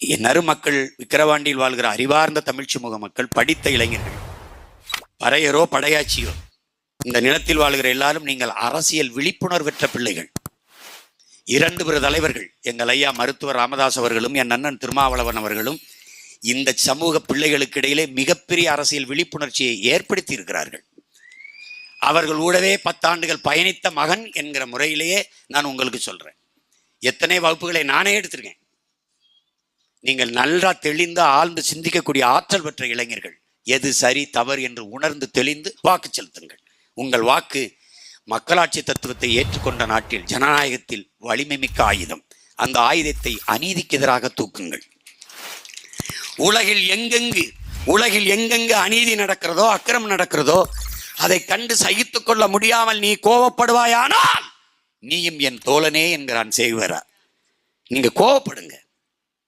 என் நறுமக்கள், விக்கிரவாண்டியில் வாழ்கிற அறிவார்ந்த தமிழ் சமூக மக்கள், படித்த இளைஞர்கள், பறையரோ படையாச்சியோ, இந்த நிலத்தில் வாழ்கிற எல்லாரும் நீங்கள் அரசியல் விழிப்புணர்வற்ற பிள்ளைகள். 2 பேர் தலைவர்கள், எங்கள் ஐயா மருத்துவர் ராமதாஸ் அவர்களும் என் அண்ணன் திருமாவளவன் அவர்களும் இந்த சமூக பிள்ளைகளுக்கு இடையிலே மிகப்பெரிய அரசியல் விழிப்புணர்ச்சியை ஏற்படுத்தி இருக்கிறார்கள். அவர்கள் கூடவே 10 ஆண்டுகள் பயணித்த மகன் என்கிற முறையிலேயே நான் உங்களுக்கு சொல்றேன். எத்தனை வகுப்புகளை நானே எடுத்திருக்கேன். நீங்கள் நல்லா தெளிந்து ஆழ்ந்து சிந்திக்கக்கூடிய ஆற்றல் பெற்ற இளைஞர்கள். எது சரி தவறு என்று உணர்ந்து தெளிந்து வாக்கு செலுத்துங்கள். உங்கள் வாக்கு மக்களாட்சி தத்துவத்தை ஏற்றுக்கொண்ட நாட்டில், ஜனநாயகத்தில் வலிமை மிக்க ஆயுதம். அந்த ஆயுதத்தை அநீதிக்கு எதிராக தூக்குங்கள். உலகில் எங்கெங்கு அநீதி நடக்கிறதோ, அக்கிரமம் நடக்கிறதோ, அதை கண்டு சகித்துக் கொள்ள முடியாமல் நீ கோபப்படுவாயானால் நீயும் என் தோழனே என்கிறான் சேகுவேரா. நீங்க கோபப்படுங்க.